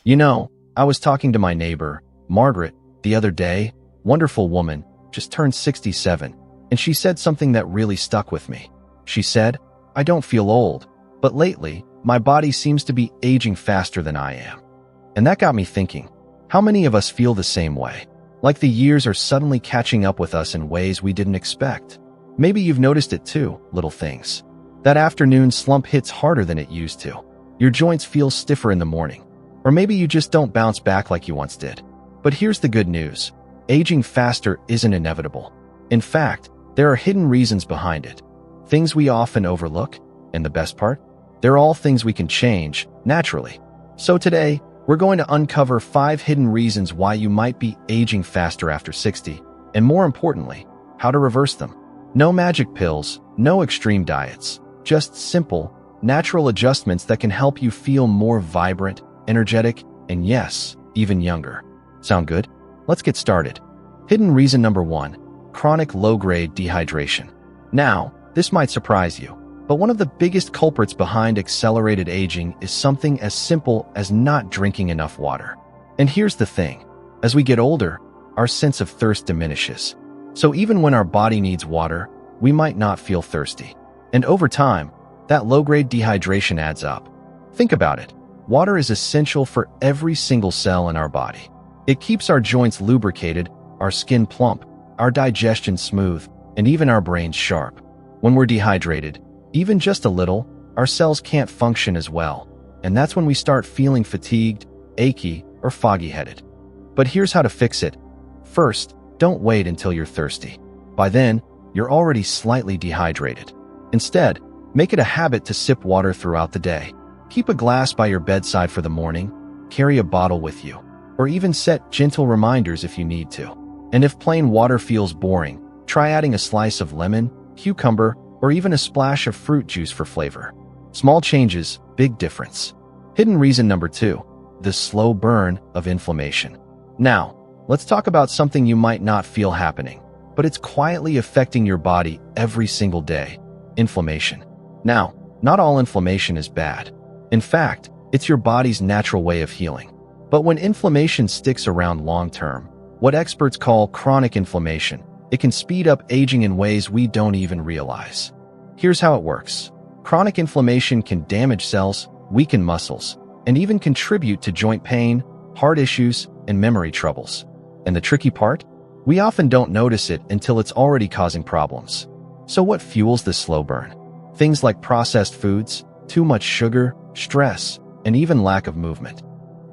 You know, I was talking to my neighbor, Margaret, the other day. Wonderful woman, just turned 67, and she said something that really stuck with me. She said, "I don't feel old, but lately, my body seems to be aging faster than I am." And that got me thinking, how many of us feel the same way? Like the years are suddenly catching up with us in ways we didn't expect. Maybe you've noticed it too, little things. That afternoon slump hits harder than it used to. Your joints feel stiffer in the morning. Or maybe you just don't bounce back like you once did. But here's the good news. Aging faster isn't inevitable. In fact, there are hidden reasons behind it. Things we often overlook, and the best part? They're all things we can change, naturally. So today, we're going to uncover 5 hidden reasons why you might be aging faster after 60, and more importantly, how to reverse them. No magic pills, no extreme diets, just simple, natural adjustments that can help you feel more vibrant, energetic, and yes, even younger. Sound good? Let's get started. Hidden reason number 1, chronic low-grade dehydration. Now, this might surprise you, but one of the biggest culprits behind accelerated aging is something as simple as not drinking enough water. And here's the thing, as we get older, our sense of thirst diminishes. So even when our body needs water, we might not feel thirsty. And over time, that low-grade dehydration adds up. Think about it. Water is essential for every single cell in our body. It keeps our joints lubricated, our skin plump, our digestion smooth, and even our brains sharp. When we're dehydrated, even just a little, our cells can't function as well, and that's when we start feeling fatigued, achy, or foggy-headed. But here's how to fix it. First, don't wait until you're thirsty. By then, you're already slightly dehydrated. Instead, make it a habit to sip water throughout the day. Keep a glass by your bedside for the morning, carry a bottle with you, or even set gentle reminders if you need to. And if plain water feels boring, try adding a slice of lemon, cucumber, or even a splash of fruit juice for flavor. Small changes, big difference. Hidden reason number 2, the slow burn of inflammation. Now, let's talk about something you might not feel happening, but it's quietly affecting your body every single day. Inflammation. Now, not all inflammation is bad. In fact, it's your body's natural way of healing. But when inflammation sticks around long-term, what experts call chronic inflammation, it can speed up aging in ways we don't even realize. Here's how it works. Chronic inflammation can damage cells, weaken muscles, and even contribute to joint pain, heart issues, and memory troubles. And the tricky part? We often don't notice it until it's already causing problems. So what fuels this slow burn? Things like processed foods, too much sugar, stress, and even lack of movement.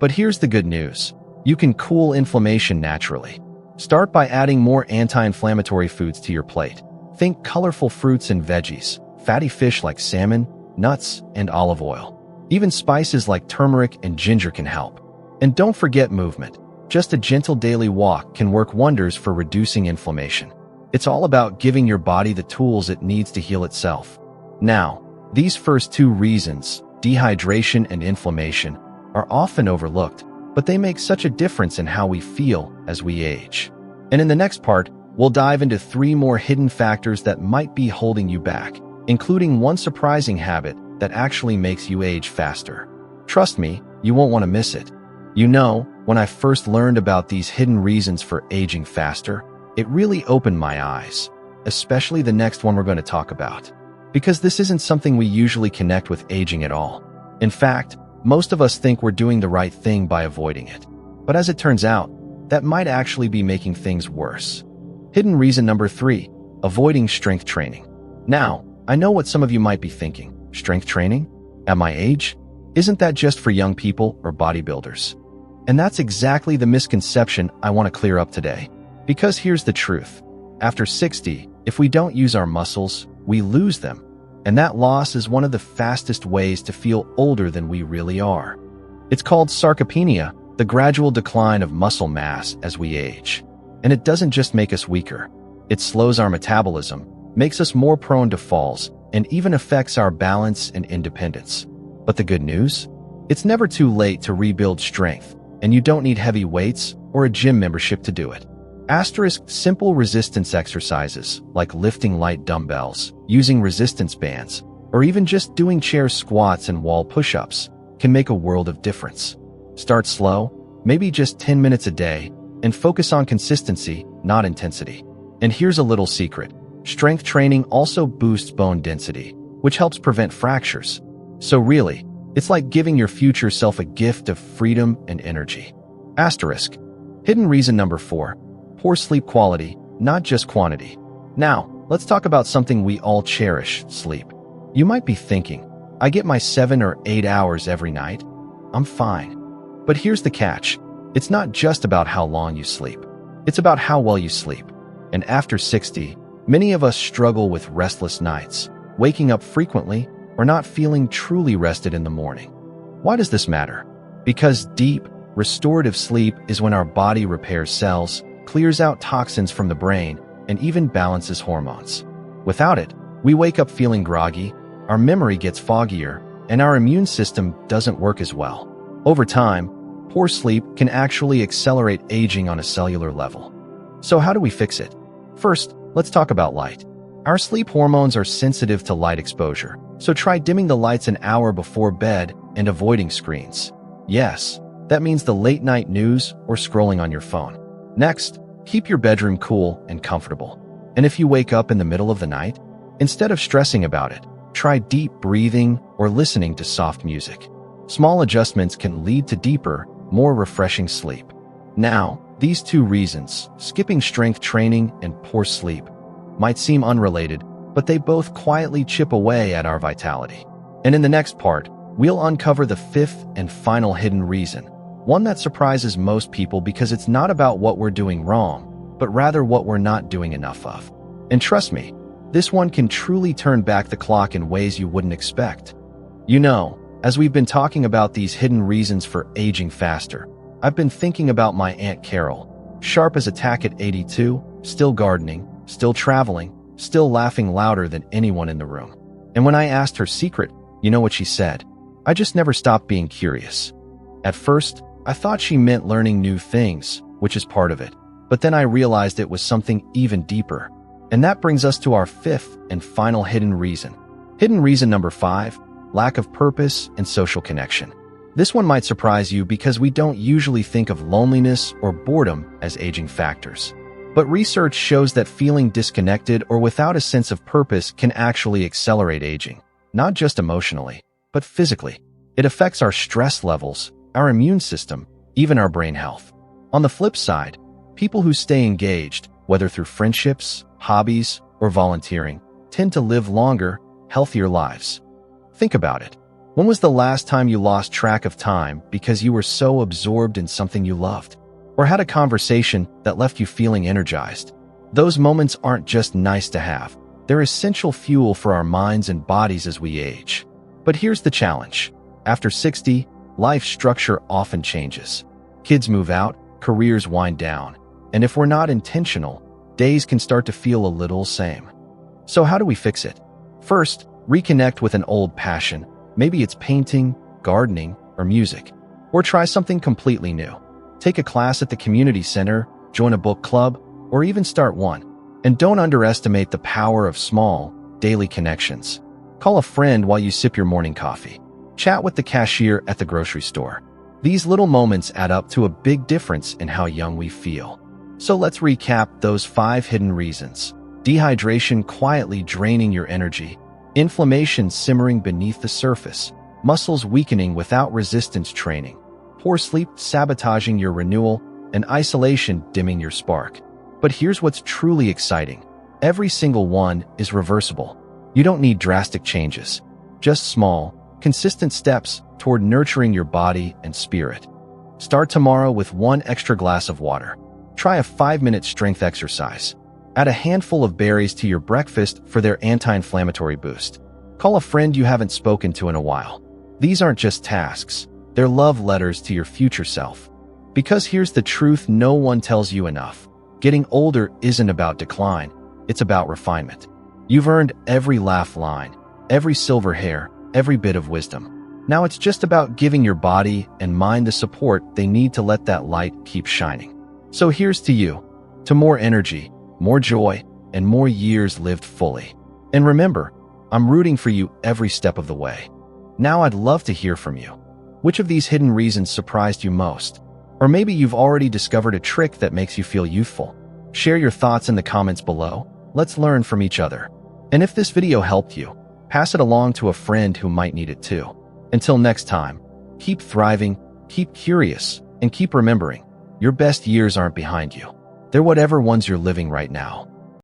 But here's the good news. You can cool inflammation naturally. Start by adding more anti-inflammatory foods to your plate. Think colorful fruits and veggies, fatty fish like salmon, nuts, and olive oil. Even spices like turmeric and ginger can help. And don't forget movement. Just a gentle daily walk can work wonders for reducing inflammation. It's all about giving your body the tools it needs to heal itself. Now, these first 2 reasons, dehydration and inflammation, are often overlooked, but they make such a difference in how we feel as we age. And in the next part, we'll dive into 3 more hidden factors that might be holding you back, including one surprising habit that actually makes you age faster. Trust me, you won't want to miss it. You know, when I first learned about these hidden reasons for aging faster, it really opened my eyes, especially the next one we're going to talk about. Because this isn't something we usually connect with aging at all. In fact, most of us think we're doing the right thing by avoiding it. But as it turns out, that might actually be making things worse. Hidden reason number 3, avoiding strength training. Now, I know what some of you might be thinking. Strength training? At my age? Isn't that just for young people or bodybuilders? And that's exactly the misconception I want to clear up today. Because here's the truth. After 60, if we don't use our muscles, we lose them. And that loss is one of the fastest ways to feel older than we really are. It's called sarcopenia, the gradual decline of muscle mass as we age. And it doesn't just make us weaker. It slows our metabolism, makes us more prone to falls, and even affects our balance and independence. But the good news? It's never too late to rebuild strength, and you don't need heavy weights or a gym membership to do it. Simple resistance exercises like lifting light dumbbells, using resistance bands, or even just doing chair squats and wall push-ups can make a world of difference. Start slow, maybe just 10 minutes a day, and focus on consistency, not intensity. And here's a little secret. Strength training also boosts bone density, which helps prevent fractures. So really, it's like giving your future self a gift of freedom and energy. Asterisk. Hidden reason number 4. Poor sleep quality, not just quantity. Now, let's talk about something we all cherish, sleep. You might be thinking, I get my 7 or 8 hours every night. I'm fine. But here's the catch. It's not just about how long you sleep. It's about how well you sleep. And after 60, many of us struggle with restless nights, waking up frequently, or not feeling truly rested in the morning. Why does this matter? Because deep, restorative sleep is when our body repairs cells, clears out toxins from the brain, and even balances hormones. Without it, we wake up feeling groggy, our memory gets foggier, and our immune system doesn't work as well. Over time, poor sleep can actually accelerate aging on a cellular level. So how do we fix it? First, let's talk about light. Our sleep hormones are sensitive to light exposure, so try dimming the lights an hour before bed and avoiding screens. Yes, that means the late-night news or scrolling on your phone. Next, keep your bedroom cool and comfortable. And if you wake up in the middle of the night, instead of stressing about it, try deep breathing or listening to soft music. Small adjustments can lead to deeper, more refreshing sleep. Now, these 2 reasons, skipping strength training and poor sleep, might seem unrelated, but they both quietly chip away at our vitality. And in the next part, we'll uncover the 5th and final hidden reason, one that surprises most people because it's not about what we're doing wrong, but rather what we're not doing enough of. And trust me, this one can truly turn back the clock in ways you wouldn't expect. You know, as we've been talking about these hidden reasons for aging faster, I've been thinking about my Aunt Carol, sharp as a tack at 82, still gardening, still traveling, still laughing louder than anyone in the room. And when I asked her secret, you know what she said? I just never stopped being curious. At first, I thought she meant learning new things, which is part of it. But then I realized it was something even deeper. And that brings us to our 5th and final hidden reason. Hidden reason number 5, lack of purpose and social connection. This one might surprise you because we don't usually think of loneliness or boredom as aging factors. But research shows that feeling disconnected or without a sense of purpose can actually accelerate aging, not just emotionally, but physically. It affects our stress levels, our immune system, even our brain health. On the flip side, people who stay engaged, whether through friendships, hobbies, or volunteering, tend to live longer, healthier lives. Think about it. When was the last time you lost track of time because you were so absorbed in something you loved? Or had a conversation that left you feeling energized? Those moments aren't just nice to have. They're essential fuel for our minds and bodies as we age. But here's the challenge. After 60, life structure often changes. Kids move out, careers wind down, and if we're not intentional, days can start to feel a little same. So how do we fix it? First, reconnect with an old passion. Maybe it's painting, gardening, or music. Or try something completely new. Take a class at the community center, join a book club, or even start one. And don't underestimate the power of small, daily connections. Call a friend while you sip your morning coffee. Chat with the cashier at the grocery store. These little moments add up to a big difference in how young we feel. So let's recap those 5 hidden reasons. Dehydration quietly draining your energy, inflammation simmering beneath the surface, muscles weakening without resistance training, poor sleep sabotaging your renewal, and isolation dimming your spark. But here's what's truly exciting. Every single one is reversible. You don't need drastic changes, just small, consistent steps toward nurturing your body and spirit. Start tomorrow with 1 extra glass of water. Try a 5-minute strength exercise. Add a handful of berries to your breakfast for their anti-inflammatory boost. Call a friend you haven't spoken to in a while. These aren't just tasks. They're love letters to your future self. Because here's the truth no one tells you enough. Getting older isn't about decline. It's about refinement. You've earned every laugh line, every silver hair, every bit of wisdom. Now it's just about giving your body and mind the support they need to let that light keep shining. So here's to you, to more energy, more joy, and more years lived fully. And remember, I'm rooting for you every step of the way. Now I'd love to hear from you. Which of these hidden reasons surprised you most? Or maybe you've already discovered a trick that makes you feel youthful. Share your thoughts in the comments below. Let's learn from each other. And if this video helped you, pass it along to a friend who might need it too. Until next time, keep thriving, keep curious, and keep remembering, your best years aren't behind you. They're whatever ones you're living right now.